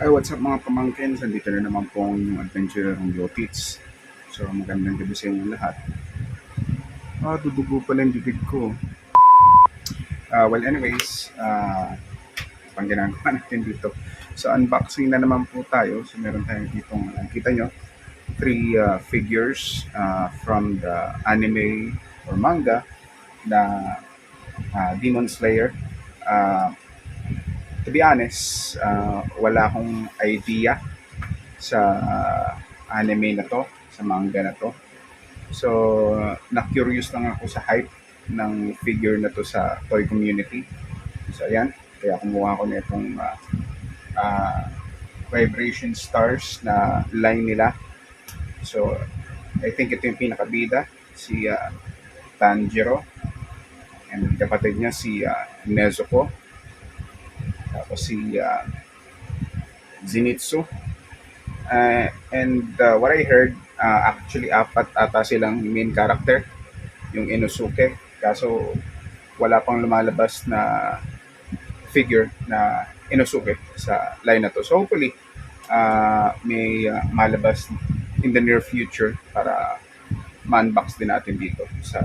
Hi, what's up mga pamangkin? Nandito na naman po ang inyong adventurer ng Yotits. So, magandang gabi sa inyo lahat. Dudugo pala yung bibig ko. Well, anyways, pang ginagawa natin dito. So, unboxing na naman po tayo. So, meron tayong ditong, kita nyo, three figures from the anime or manga na Demon Slayer. Uh, to be honest, wala akong idea sa anime na to, sa manga na to. So, na-curious lang ako sa hype ng figure na to sa toy community. So, ayan. Kaya kumuha ko na itong uh, Vibration Stars na line nila. So, I think ito yung pinakabida, si Tanjiro. And kapatid niya si Nezuko. Tapos si Zenitsu. And what I heard, actually apat ata silang main character, yung Inosuke. Kaso wala pang lumalabas na figure na Inosuke sa line na to. So hopefully, may malabas in the near future para ma-unbox din natin dito sa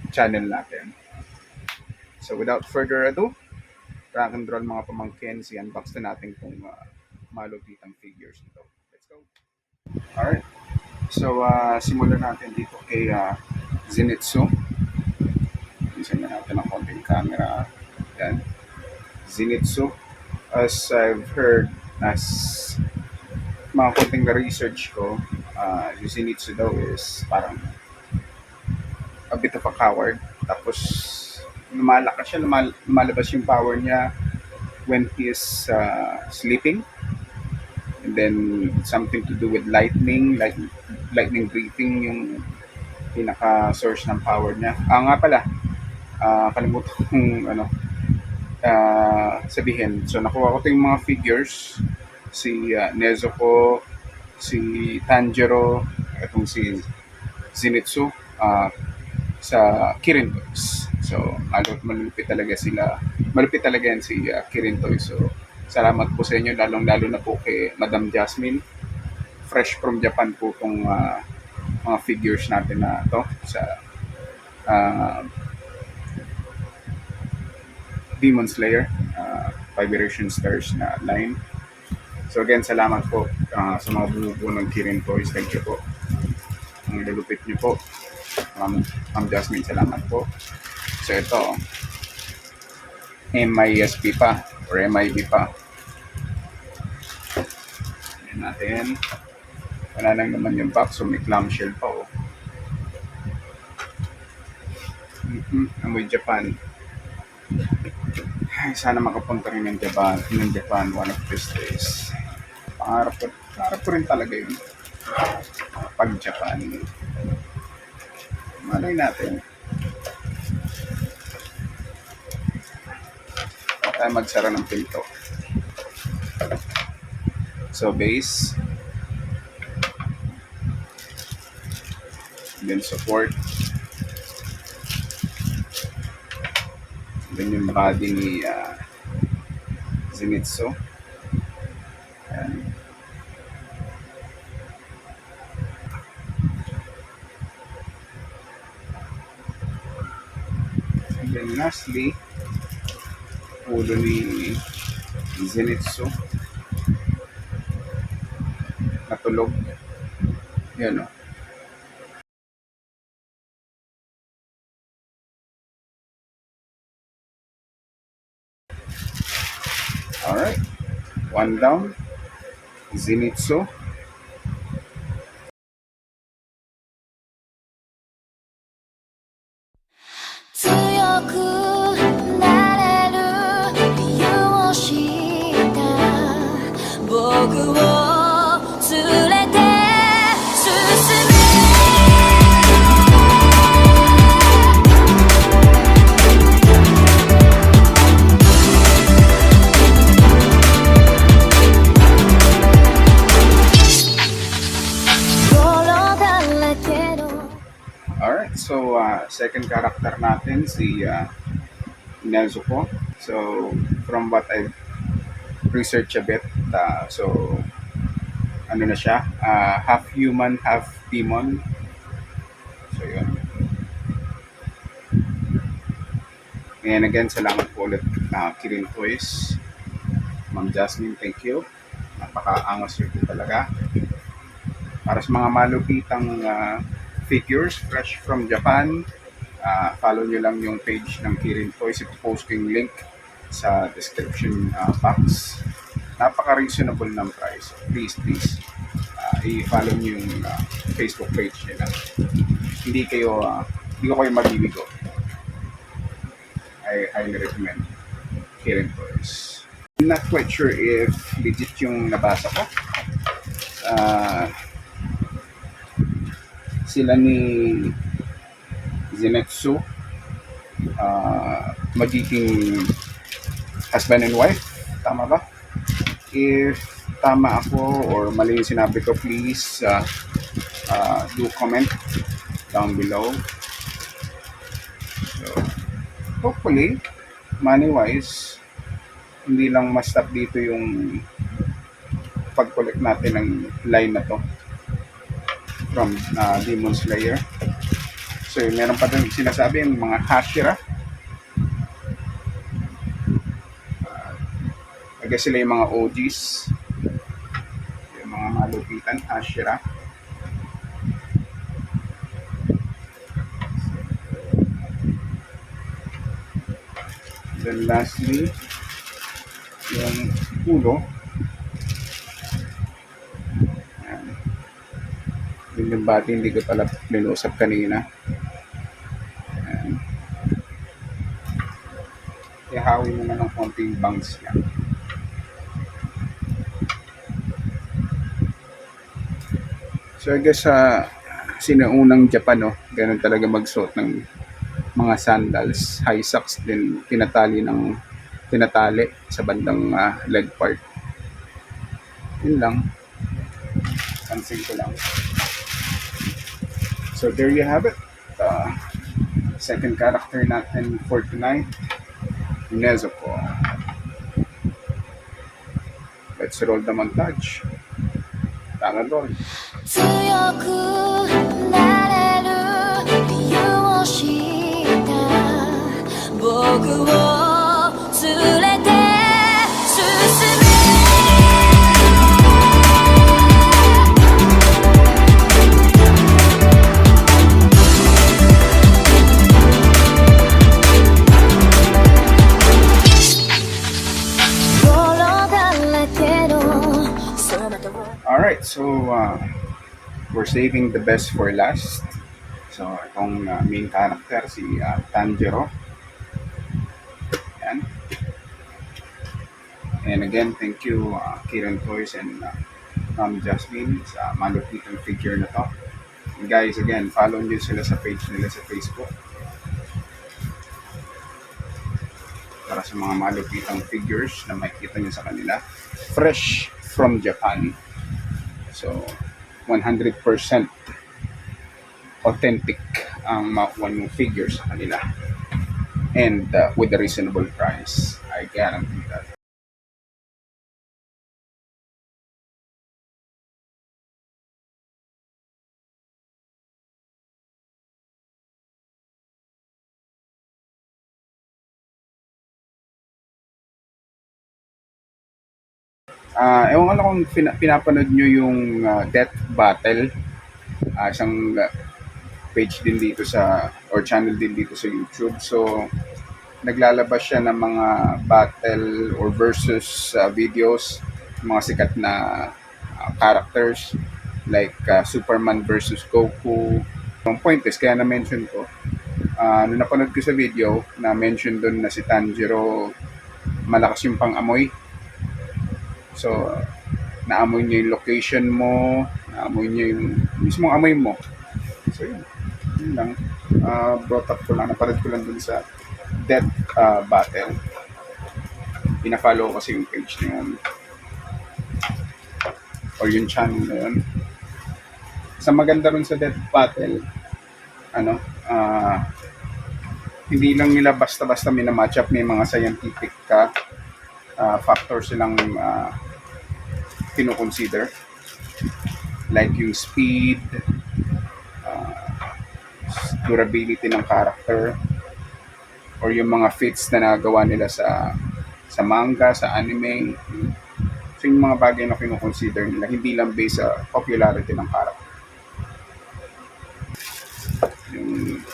channel natin. So without further ado, rock and roll mga pamangkin, si-unbox na natin kung malupitang figures nito. Let's go! Alright, so simulan natin dito kay Zenitsu. Isa na natin ang konting camera. Yan. Zenitsu. As I've heard, as mga konting research ko, yung Zenitsu daw is parang a bit of a coward. Tapos, lumalakas siya, lumalabas yung power niya when he is sleeping. And then, something to do with lightning, like lightning breathing yung pinaka-source ng power niya. Nga pala, kalimutan kong sabihin. So, nakuha ko yung mga figures. Si Nezuko, si Tanjiro, itong si Zenitsu, sa Kirin Toys. So, malupit talaga sila. Malupit talaga yan si Kirin Toys. So, salamat po sa inyo, lalong-lalo na po kay Madam Jasmine. Fresh from Japan po itong mga figures natin na to sa Demon Slayer, Vibration Stars na line. So again, salamat po sa mga bumubuo ng Kirin Toys. Thank you po. Ang lulupit niyo po. Ma'am Jasmine, salamat po. So ito, MISP pa or MIB pa. Ayan natin. Wala lang naman yung box, so may clamshell pa. Amoy Japan. Ay, sana makapunta rin ng Japan one of these days. Pangarap ko rin talaga yun. Pag Japan. Malay natin. Tayo magsara ng pinto. So, base. Then support. Then yung body ni Zenitsu. And then lastly, ulo ni Zenitsu. Natulog. Yan o. Alright. One down. Zenitsu. Alright, so second character natin si Nezuko. So from what I've researched a bit, So, ano na siya, half human, half demon. So, yun. And again, salamat po ulit Kirin Toys. Ma'am Jasmine, thank you. Napaka-angas yun talaga. Para sa mga malupitang figures fresh from Japan, follow nyo lang yung page ng Kirin Toys. Ipopost ko yung link sa description box. Napaka-reasonable ng price. Please, i-follow nyo yung Facebook page nila. Hindi ko kayo mabibigo. I highly recommend Kirin Toys. I'm not quite sure if legit yung nabasa ko. Sila ni Zenitsu, magiging husband and wife. Tama ba? If tama ako or mali yung sinabi ko, please do comment down below. So, hopefully, money-wise, hindi lang ma-stop dito yung pag-collect natin ng line na to from Demon Slayer. So, meron pa din sinasabi yung mga Hashira. I guess sila yung mga OGs. Yung mga malupitan, Hashira. Then lastly, yung ulo. Yung bati hindi ko pala linusap kanina. Ayan. Ihawin mo na ng konting bangs niya. So I guess sinaunang Japan, ganun talaga magsuot ng mga sandals, high socks din tinatali sa bandang leg part. Yun lang. Pansin ko lang. So there you have it. Second character natin for tonight, Nezuko. Let's roll the montage. Tara doon. 強くなれる理由を知った僕を連れて進め Alright, so we're saving the best for last. So itong main character, si Tanjiro. Ayan. And again, thank you Kirin Toys and Jasmine sa malupitang figure na to. And guys, again, follow nyo sila sa page nila sa Facebook. Para sa mga malupitang figures na makikita nyo sa kanila. Fresh from Japan. So, 100% authentic ang makuha yung figure sa kanila. And with a reasonable price. I guarantee that. Ewan ko lang kung pinapanood nyo yung Death Battle. Isang page din dito or channel din dito sa YouTube. So, naglalabas siya ng mga battle or versus videos, mga sikat na characters like Superman versus Goku. Ang point is, kaya na-mention ko, nung napanood ko sa video, na-mention doon na si Tanjiro, malakas yung pang-amoy. So, naamoy niya yung location mo, naamoy niya yung mismong amoy mo. So, yun lang. Brought up ko lang, naparad ko lang dun sa Death Battle. Pina-follow ko kasi yung page na yun. Or yung channel na yun. Sa maganda rin sa Death Battle, hindi lang nila basta-basta minamatch up, may mga scientific factors silang kinoconsider. Like yung speed, durability ng character, or yung mga fits na nagawa nila sa manga, sa anime. So yung mga bagay na kinoconsider nila, hindi lang based sa popularity ng character. Yung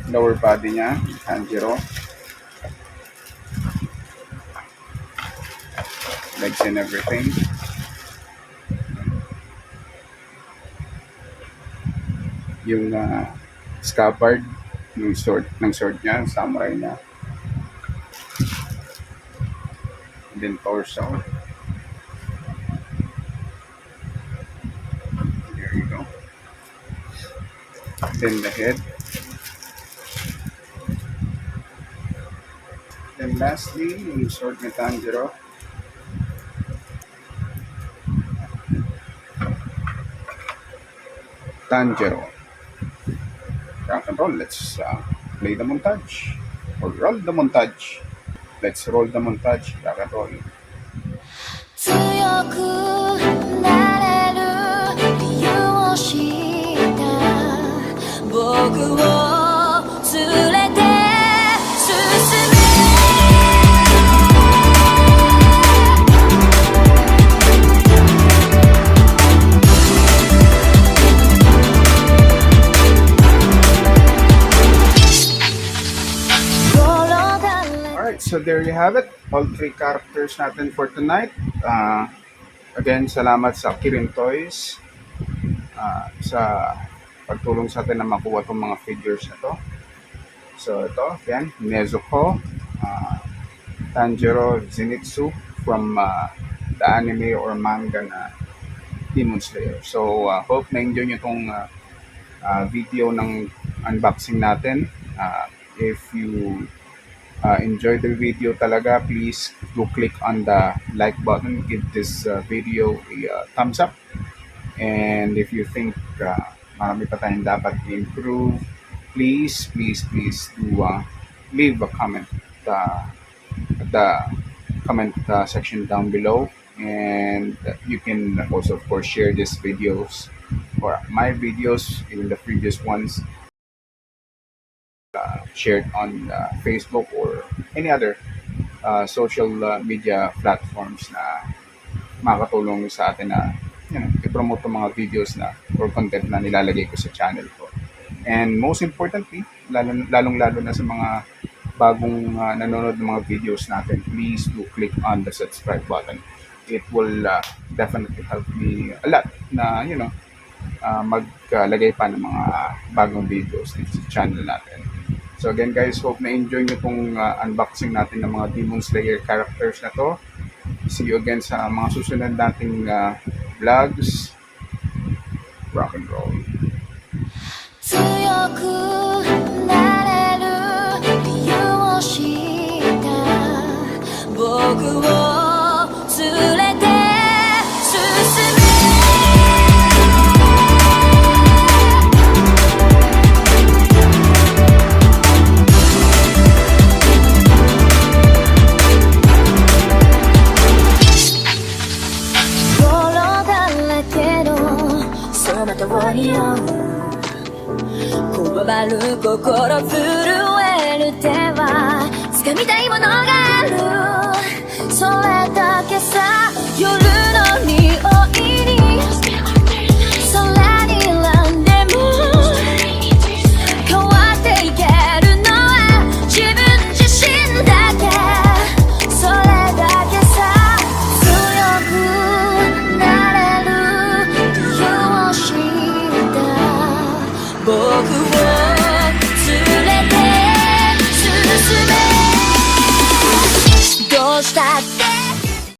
lower body niya, Tanjiro. Legs and everything. Yung scabbard, yung sword niya, samurai niya. And then torso. There you go. Then the head. Then lastly, yung sword ni Tanjiro. Tanjiro. Rock and roll. Let's play the montage. Or roll the montage. Let's roll the montage. Rock and roll. 強くなれる理由を知った僕を連れて進め Alright, so there you have it. All three characters natin for tonight. Again, salamat sa Kirin Toys sa pagtulong sa atin na makuha itong mga figures na to. So ito, yan, Nezuko, Tanjiro Zenitsu from the anime or manga na Demon Slayer. So hope na-enjoy nyo itong video ng unboxing natin. If you enjoy the video talaga, please do click on the like button, give this video a thumbs up, and if you think marami pa tayong dapat improve, please do leave a comment at the comment section down below, and you can also of course share these videos or my videos, even the previous ones, shared on Facebook or any other social media platforms na makakatulong sa atin na i-promote ang mga videos na or content na nilalagay ko sa channel ko. And most importantly, lalong-lalo na sa mga bagong nanonood ng mga videos natin, please do click on the subscribe button. It will definitely help me a lot na maglagay pa ng mga bagong videos dito sa channel natin. So again guys, hope na-enjoy nyo itong unboxing natin ng mga Demon Slayer characters na to. See you again sa mga susunod nating vlogs. Rock and roll. 強くなれる理由を知った僕を連れて進め 通りをこわばる心震える手は掴みたいものがあるそれだけさ夜